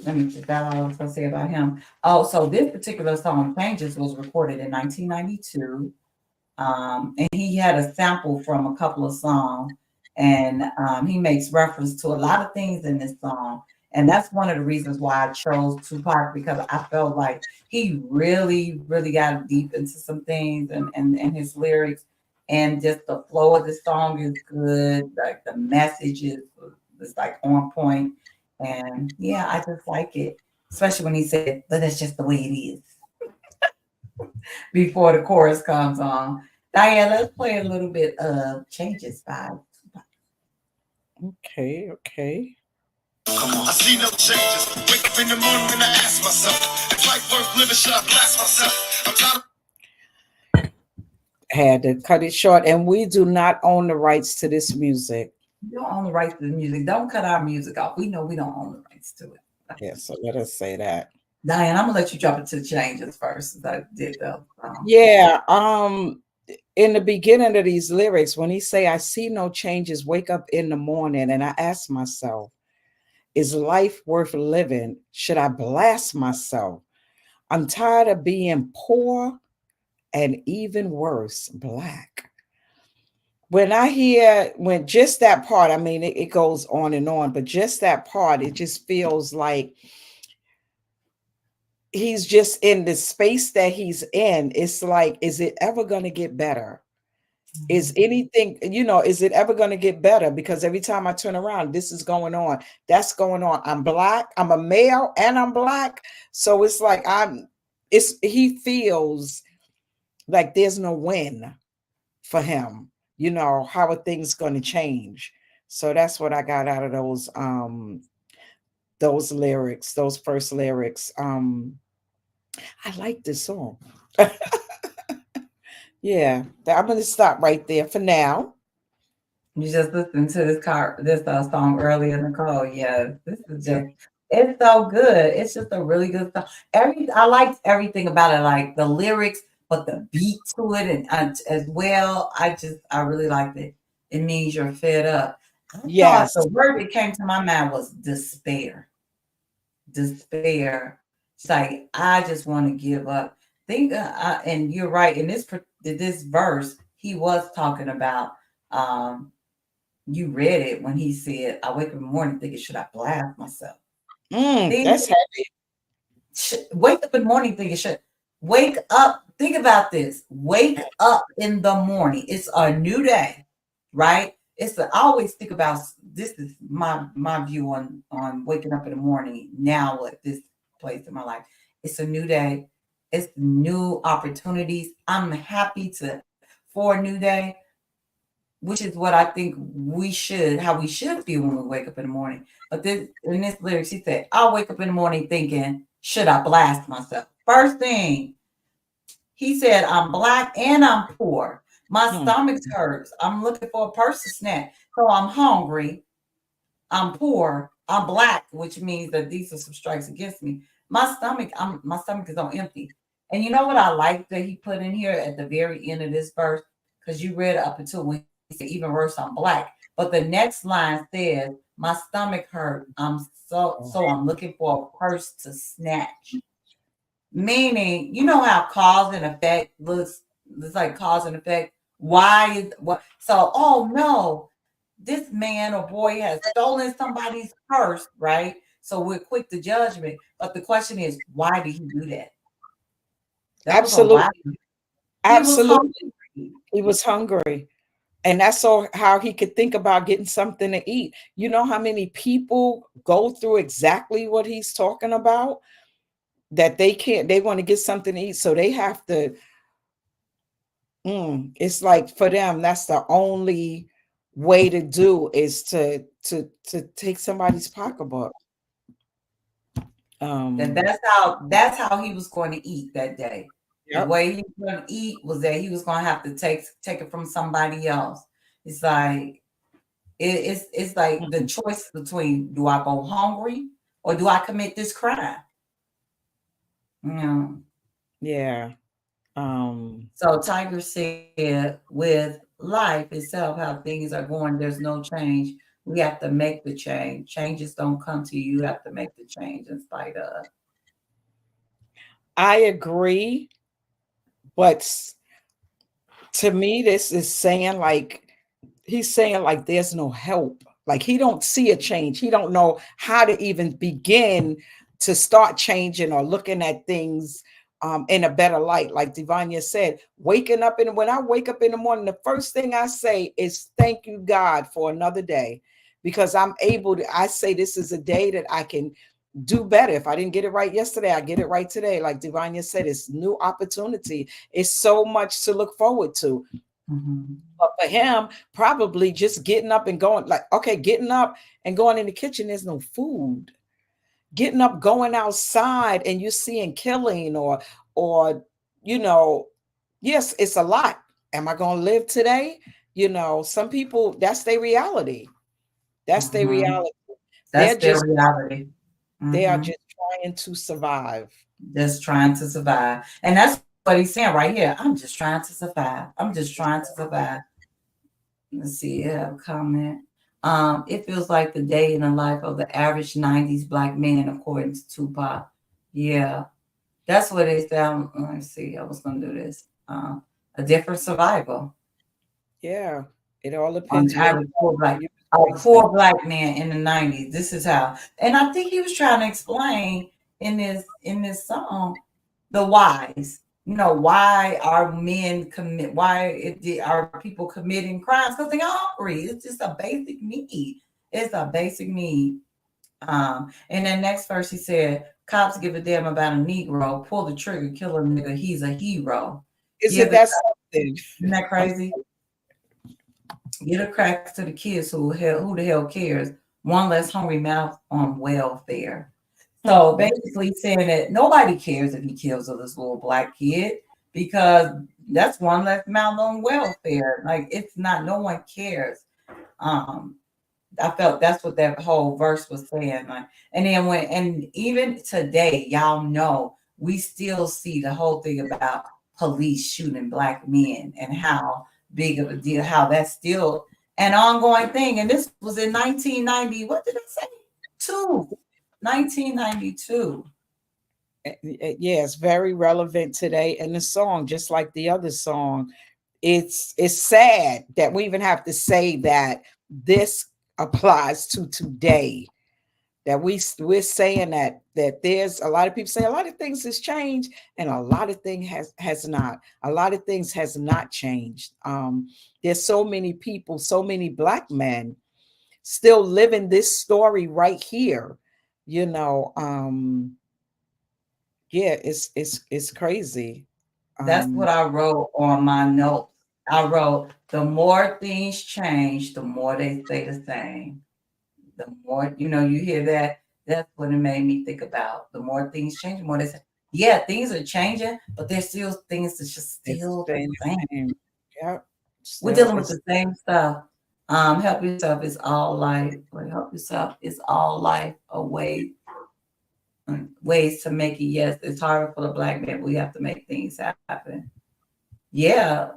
let me get that all I was going to say about him. Oh, so this particular song, Changes, was recorded in 1992. And he had a sample from a couple of songs, and he makes reference to a lot of things in this song. And that's one of the reasons why I chose Tupac because I felt like he really, really got deep into some things and his lyrics. and just the flow of the song is good. Like the message is like on point, and yeah, I just like it. Especially when he said, "But that's just the way it is." Before the chorus comes on, Diane, let's play a little bit of "Changes" by Tupac. Okay, okay. Come on. I see no changes. Wake up in the morning and I ask myself, if life worth living, should I blast myself? I'm tired. Had to cut it short, and we do not own the rights to this music. You don't own the rights to the music. Don't cut our music off. We know we don't own the rights to it. Yeah, so let us say that. Diane, I'm gonna let you drop it to the changes first. Since I did the Yeah. In the beginning of these lyrics, when he say, I see no changes, wake up in the morning, and I ask myself, is life worth living? Should I blast myself? I'm tired of being poor and even worse, black. When just that part, I mean, it goes on and on, but just that part, it just feels like he's just in the space that he's in. It's like, is it ever going to get better? Is anything, is it ever going to get better? Because every time I turn around, this is going on, that's going on. I'm black, I'm a male, and I'm black. So it's like he feels like there's no win for him. How are things going to change? So that's what I got out of those lyrics, those first lyrics. I like this song. Yeah, I'm going to stop right there for now. You just listened to this song earlier, Nicole. Yeah, this is just it's so good. It's just a really good song. I liked everything about it, like the lyrics, but the beat to it, and as well. I really liked it. It means you're fed up. I thought Yes. the word that came to my mind was despair. Despair. It's like I just want to give up. And you're right. In this verse, he was talking about. You read it when he said, "I wake up in the morning thinking, should I blast myself?" That's heavy. Wake up in the morning thinking, should wake up. Think about this. Wake up in the morning. It's a new day, right? I always think about this. Is my view on waking up in the morning. Now, what this place in my life? It's a new day. It's new opportunities. I'm happy for a new day, which is what I think how we should feel when we wake up in the morning. But in this lyrics, he said, "I'll wake up in the morning thinking, should I blast myself?" First thing he said, "I'm black and I'm poor. My stomach hurts. I'm looking for a purse to snack. So I'm hungry. I'm poor. I'm black," which means that these are some strikes against me. My stomach is on empty. And you know what I like that he put in here at the very end of this verse? Because you read up until when he said, "Even worse, I'm black." But the next line says, "My stomach hurt. So I'm looking for a purse to snatch." Meaning, you know how cause and effect looks like cause and effect. Why is what? So, oh no, this man or boy has stolen somebody's purse, right? So we're quick to judgment. But the question is, why did he do that? That was a why. Absolutely. He was Absolutely. hungry. He was hungry. And that's all how he could think about getting something to eat. You know how many people go through exactly what he's talking about? That they want to get something to eat. So they have to, it's like for them, that's the only way to do is to take somebody's pocketbook. And that's how he was going to eat that day. The Yep. way he was going to eat was that he was going to have to take it from somebody else. It's like it's like the choice between, do I go hungry or do I commit this crime? You know. Yeah. So Tiger said, with life itself, how things are going, there's no change. We have to make the change. Changes don't come to you. You have to make the change in spite of. I agree, but to me, this is saying like he's saying like there's no help. Like he don't see a change. He don't know how to even begin to start changing or looking at things in a better light. Like Divania said, waking up, and when I wake up in the morning, the first thing I say is thank you, God, for another day, because I'm able to, I say this is a day that I can do better. If I didn't get it right yesterday, I get it right today. Like Divania said, it's new opportunity. It's so much to look forward to. Mhm. But for him, probably just getting up and going, like, okay, getting up and going in the kitchen, there's no food. Getting up, going outside, and you're seeing killing, or you know, yes, it's a lot. Am I going to live today? You know, some people, that's their reality. That's their Mhm. reality. That's They're their just, reality. they are Mhm. just trying to survive. Just trying to survive. And that's what he's saying right here. I'm just trying to survive. I'm just trying to survive. Let's see, yeah, comment. It feels like the day in the life of the average 90s black man, according to Tupac. Yeah, that's what it sound. Let me see. I was gonna do this. A different survival Yeah, it all on depends the where you average poor are, black, where you a was raised at. poor black man in the 90s. This is how, and I think he was trying to explain in this song the whys. You know, why are men commit? Are people committing crimes? Because they're hungry. It's just a basic need. It's a basic need. And then next verse he said, "Cops give a damn about a Negro. Pull the trigger, kill a nigga. He's a hero. Isn't Give it. that something? Isn't that I'm crazy? Get a cracks to the kids who the hell cares? One less hungry mouth on welfare." So basically saying that nobody cares if he kills this little black kid because that's one less mouth on welfare. Like it's not, no one cares. Um, I felt that's what that whole verse was saying. Like, and then and even today, y'all know we still see the whole thing about police shooting black men and how big of a deal, how that's still an ongoing thing. And this was in 1990. What did I say? Two. 1992. yeah, it's very relevant today. And the song, just like the other song, it's sad that we even have to say that this applies to today. That we're saying that there's a lot of people say a lot of things has changed and a lot of things has not. A lot of things has not changed. There's so many people, so many black men still living this story right here. You know, yeah, it's crazy. That's what Um, I wrote on my notes. I wrote, the more things change, the more they stay the same. The more, you hear that, that's what it made me think about. The more things change, the more they say, yeah, things are changing, but there's still things that's just it's still the staying the same. same. Yeah, We're still dealing with it's the same stuff. Help yourself is all life. Like, help yourself is all life. A way, ways to make it. Yes, it's harder for the black man. But we have to make things happen. Yeah,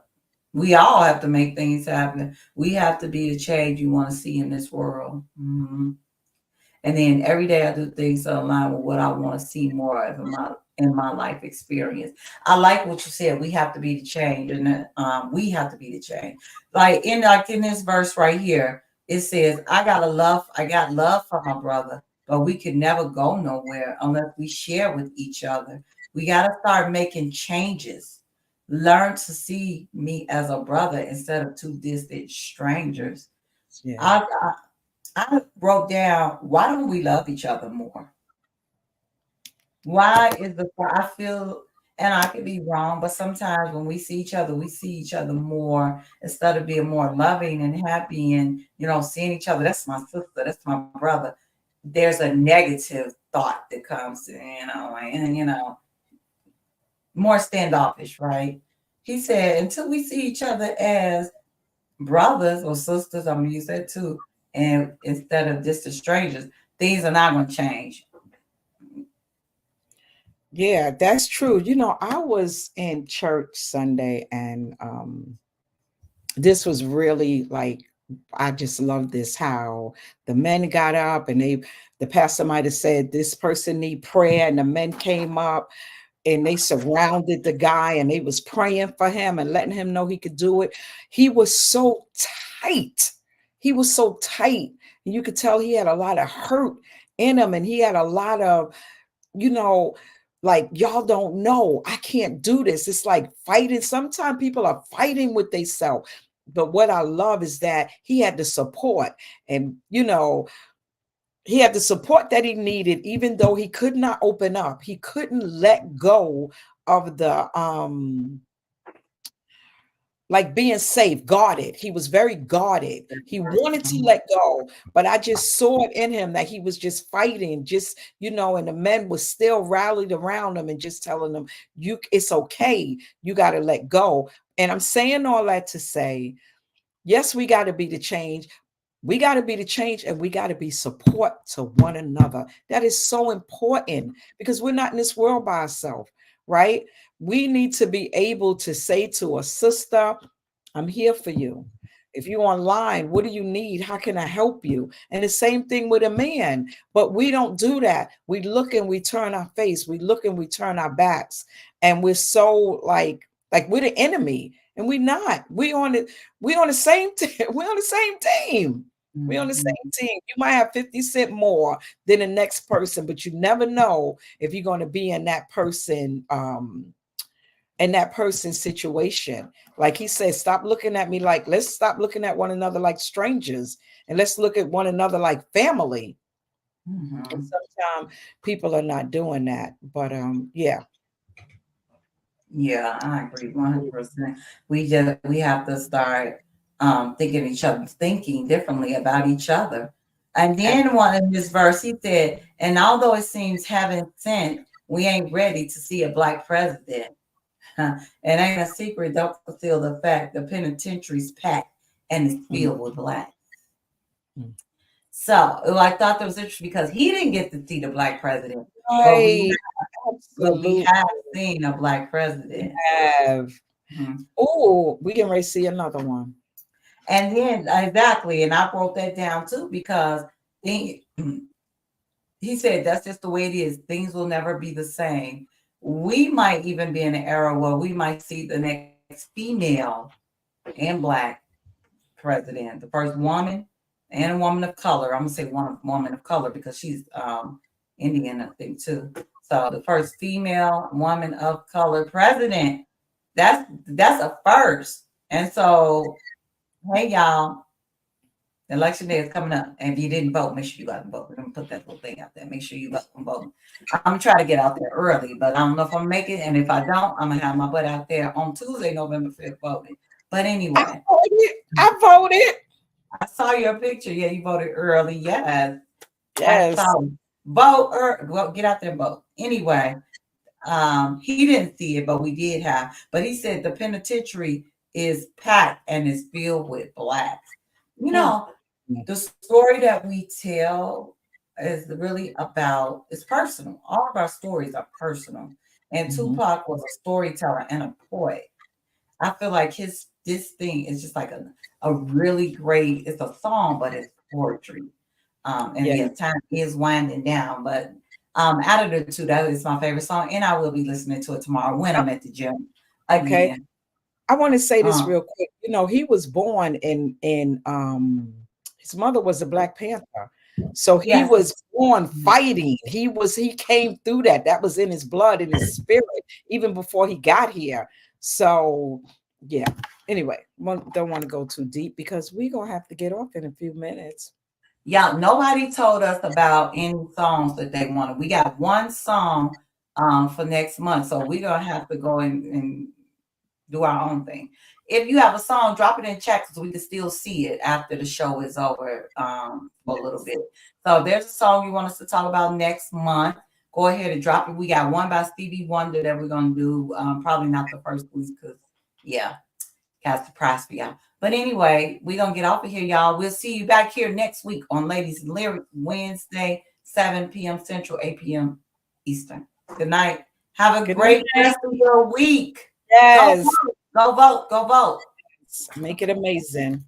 we all have to make things happen. We have to be the change you want to see in this world. And then every day I do things that align with what I want to see more of in my life experience. I like what you said. We have to be the change, and we have to be the change. Like in this verse right here, it says, I got love for my brother, but we could never go nowhere unless we share with each other. We got to start making changes. Learn to see me as a brother instead of two distant strangers. yeah. I, I wrote down, why don't we love each other more? Why is the I feel, and I could be wrong, but sometimes when we see each other more instead of being more loving and happy and seeing each other. That's my sister, that's my brother. There's a negative thought that comes, and more standoffish, right? He said, until we see each other as brothers or sisters, I'm gonna use that too, and instead of just as strangers, things are not gonna change. Yeah, that's true. You know, I was in church Sunday, and this was really like, I just love this, how the men got up and the pastor might have said this person need prayer, and the men came up and they surrounded the guy and they was praying for him and letting him know he could do it. He was so tight. He was so tight. And you could tell he had a lot of hurt in him, and he had a lot of, you know, like, y'all don't know, I can't do this. It's like fighting. Sometimes people are fighting with themselves. But what I love is that he had the support, and he had the support that he needed, even though he could not open up. He couldn't let go of the like being safe, guarded. He was very guarded. He wanted to let go, but I just saw it in him that he was just fighting, and the men were still rallied around him and just telling him, it's okay. You got to let go. And I'm saying all that to say, yes, we got to be the change. We got to be the change, and we got to be support to one another. That is so important, because we're not in this world by ourselves, right? We need to be able to say to a sister, I'm here for you. If you're online, what do you need? How can I help you? And the same thing with a man. But we don't do that. We look and we turn our face. We look and we turn our backs. And we're so like we're the enemy. And we're not. We on the same team. We're on the same team. We're on the same team. You might have 50 cents more than the next person, but you never know if you're going to be in that person's situation. Like he said, stop looking at me let's stop looking at one another like strangers, and let's look at one another like family. And sometimes people are not doing that. But yeah. Yeah, I agree 100%. We have to start thinking differently about each other. And then one in this verse, he said, and although it seems heaven sent, we ain't ready to see a black president. It ain't a secret, don't conceal the fact the penitentiary's packed and it's filled with blacks. So I thought that was interesting because he didn't get to see the black president, Right. but we have seen a black president. Oh, we can ready to see another one. And then exactly, and I wrote that down too, because he said that's just the way it is. Things will never be the same. We might even be in an era where we might see the next female and black president, the first woman and a woman of color. I'm gonna say one woman of color because she's Indian, I think too. So the first female woman of color president. That's a first. And so, hey y'all, election day is coming up. And if you didn't vote, make sure you go out and vote. We're gonna put that little thing out there. Make sure you vote and vote. I'm gonna try to get out there early, but I don't know if I'm gonna make it. And if I don't, I'm gonna have my butt out there on Tuesday, November 5th, voting. But anyway, I voted. I saw your picture. Yeah, you voted early. Yes. Vote or well, get out there and vote. Anyway, he didn't see it, but we did have. But he said the penitentiary is packed and is filled with blacks. The story that we tell is really it's personal. All of our stories are personal. And Tupac was a storyteller and a poet. I feel like this thing is just like a really great, it's a song, but it's poetry. The time is winding down. But out of the two, that is my favorite song. And I will be listening to it tomorrow when I'm at the gym. Okay. Again. I want to say this real quick. He was born in his mother was a Black Panther. So he was born fighting. He came through that. That was in his blood, in his spirit, even before he got here. So yeah. Anyway, don't want to go too deep because we're gonna have to get off in a few minutes. Yeah, nobody told us about any songs that they wanted. We got one song for next month. So we're gonna have to go and do our own thing. If you have a song, drop it in chat so we can still see it after the show is over for a little bit. So if there's a song you want us to talk about next month, go ahead and drop it. We got one by Stevie Wonder that we're going to do. Probably not the first week because, got the price for y'all. But anyway, we're going to get off of here, y'all. We'll see you back here next week on Ladies and Lyrics, Wednesday, 7 p.m. Central, 8 p.m. Eastern. Good night. Have a great rest of your week. Yes. Go vote. Go vote. Make it amazing.